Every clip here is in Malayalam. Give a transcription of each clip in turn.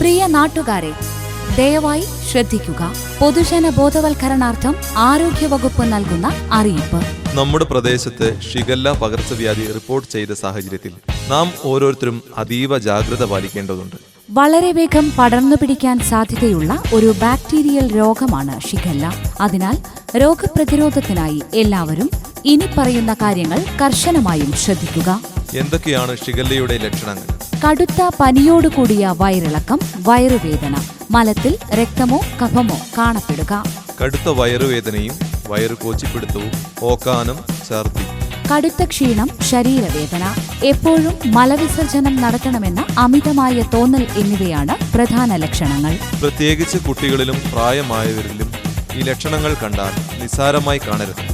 പ്രിയ നാട്ടുകാരെ, ദയവായി ശ്രദ്ധിക്കുക. പൊതുജന ബോധവൽക്കരണാർത്ഥം ആരോഗ്യവകുപ്പ് നൽകുന്ന അറിയിപ്പ്. നമ്മുടെ പ്രദേശത്ത് ഷിഗല്ല പകർച്ചവ്യാധി റിപ്പോർട്ട് ചെയ്ത സാഹചര്യത്തിൽ നാം ഓരോരുത്തരും അതീവ ജാഗ്രത പാലിക്കേണ്ടതുണ്ട്. വളരെ വേഗം പടർന്നു പിടിക്കാൻ സാധ്യതയുള്ള ഒരു ബാക്ടീരിയൽ രോഗമാണ് ഷിഗല്ല. അതിനാൽ രോഗപ്രതിരോധത്തിനായി എല്ലാവരും ഇനി പറയുന്ന കാര്യങ്ങൾ കർശനമായും ശ്രദ്ധിക്കുക. എന്തൊക്കെയാണ് ഷിഗല്ലയുടെ ലക്ഷണങ്ങൾ? കടുത്ത പനിയോടുകൂടിയ വയറിളക്കം, വയറുവേദന, മലത്തിൽ രക്തമോ കഫമോ കാണപ്പെടുക, കടുത്ത വയറുവേദനയും വയറു കോച്ചിപ്പിടുത്തവും, ഓക്കാനം, ഛർദി, കടുത്ത ക്ഷീണം, ശരീരവേദന, എപ്പോഴും മലവിസർജനം നടത്തണമെന്ന അമിതമായ തോന്നൽ എന്നിവയാണ് പ്രധാന ലക്ഷണങ്ങൾ. പ്രത്യേകിച്ച് കുട്ടികളിലും പ്രായമായവരിലും ഈ ലക്ഷണങ്ങൾ കണ്ടാൽ നിസ്സാരമായി കാണരുത്.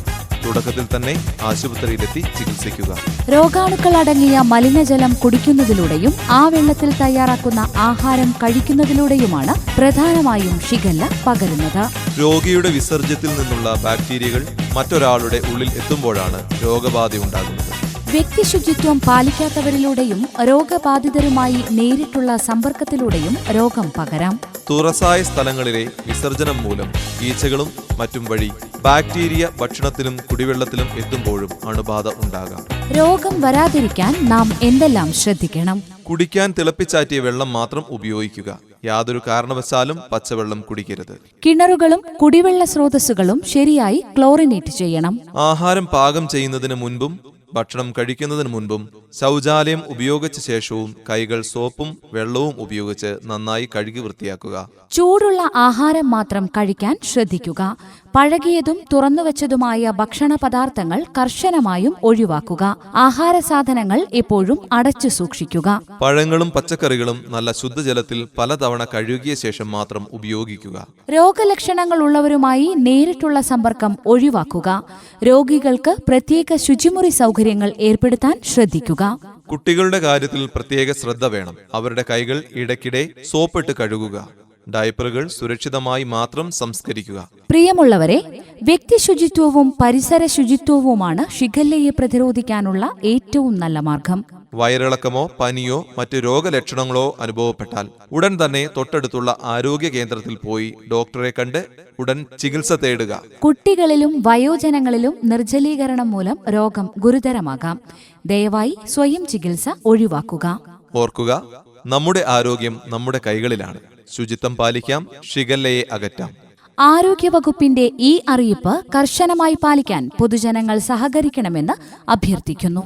തുടക്കത്തിൽ തന്നെ ആശുപത്രിയിലെത്തി ചികിത്സിക്കുക. രോഗാണുക്കൾ അടങ്ങിയ മലിനജലം കുടിക്കുന്നതിലൂടെയും ആ വെള്ളത്തിൽ തയ്യാറാക്കുന്ന ആഹാരം കഴിക്കുന്നതിലൂടെയുമാണ് പ്രധാനമായും ഷിഗല്ല പകരുന്നത്. രോഗിയുടെ വിസർജ്യത്തിൽ നിന്നുള്ള ബാക്ടീരിയകൾ മറ്റൊരാളുടെ ഉള്ളിൽ എത്തുമ്പോഴാണ് രോഗബാധയുണ്ടാകുന്നത്. വ്യക്തിശുചിത്വം പാലിക്കാത്തവരിലൂടെയും രോഗബാധിതരുമായി നേരിട്ടുള്ള സമ്പർക്കത്തിലൂടെയും രോഗം പകരാം. തുറസായ സ്ഥലങ്ങളിലെ വിസർജനം മൂലം ഈച്ചകളും മറ്റും വഴി ബാക്ടീരിയ ഭക്ഷണത്തിലും കുടിവെള്ളത്തിലും എത്തുമ്പോഴും അണുബാധ ഉണ്ടാകാം. രോഗം വരാതിരിക്കാൻ നാം എന്തെല്ലാം ശ്രദ്ധിക്കണം? കുടിക്കാൻ തിളപ്പിച്ചാറ്റിയ വെള്ളം മാത്രം ഉപയോഗിക്കുക. യാതൊരു കാരണവശാലും പച്ചവെള്ളം കുടിക്കരുത്. കിണറുകളും കുടിവെള്ള സ്രോതസ്സുകളും ശരിയായി ക്ലോറിനേറ്റ് ചെയ്യണം. ആഹാരം പാകം ചെയ്യുന്നതിന് മുൻപും ഭക്ഷണം കഴിക്കുന്നതിന് മുൻപും ശൗചാലയം ഉപയോഗിച്ച ശേഷവും കൈകൾ സോപ്പും വെള്ളവും ഉപയോഗിച്ച് നന്നായി കഴുകി വൃത്തിയാക്കുക. ചൂടുള്ള ആഹാരം മാത്രം കഴിക്കാൻ ശ്രദ്ധിക്കുക. പഴകിയതും തുറന്നുവച്ചതുമായ ഭക്ഷണ പദാർത്ഥങ്ങൾ കർശനമായും ഒഴിവാക്കുക. ആഹാര സാധനങ്ങൾ എപ്പോഴും അടച്ചു സൂക്ഷിക്കുക. പഴങ്ങളും പച്ചക്കറികളും നല്ല ശുദ്ധജലത്തിൽ പലതവണ കഴുകിയ ശേഷം മാത്രം ഉപയോഗിക്കുക. രോഗലക്ഷണങ്ങൾ ഉള്ളവരുമായി നേരിട്ടുള്ള സമ്പർക്കം ഒഴിവാക്കുക. രോഗികൾക്ക് പ്രത്യേക ശുചിമുറി സൗകര്യങ്ങൾ ഏർപ്പെടുത്താൻ ശ്രദ്ധിക്കുക. കുട്ടികളുടെ കാര്യത്തിൽ പ്രത്യേക ശ്രദ്ധ വേണം. അവരുടെ കൈകൾ ഇടയ്ക്കിടെ സോപ്പിട്ട് കഴുകുക. ഡയപ്പറുകൾ സുരക്ഷിതമായി മാത്രം സംസ്കരിക്കുക. പ്രിയമുള്ളവരെ, വ്യക്തിശുചിത്വവും പരിസര ശുചിത്വവുമാണ് ഷിഗല്ലയെ പ്രതിരോധിക്കാനുള്ള ഏറ്റവും നല്ല മാർഗം. വയറിളക്കമോ പനിയോ മറ്റ് രോഗലക്ഷണങ്ങളോ അനുഭവപ്പെട്ടാൽ ഉടൻ തന്നെ തൊട്ടടുത്തുള്ള ആരോഗ്യ കേന്ദ്രത്തിൽ പോയി ഡോക്ടറെ കണ്ട് ഉടൻ ചികിത്സ തേടുക. കുട്ടികളിലും വയോജനങ്ങളിലും നിർജ്ജലീകരണം മൂലം രോഗം ഗുരുതരമാകാം. ദയവായി സ്വയം ചികിത്സ ഒഴിവാക്കുക. ഓർക്കുക, നമ്മുടെ ആരോഗ്യം നമ്മുടെ കൈകളിലാണ്. ശുചിത്വം പാലിക്കാം, ഷിഗല്ലയെ അകറ്റാം. ആരോഗ്യവകുപ്പിന്റെ ഈ അറിയിപ്പ് കർശനമായി പാലിക്കാൻ പൊതുജനങ്ങൾ സഹകരിക്കണമെന്ന് അഭ്യർത്ഥിക്കുന്നു.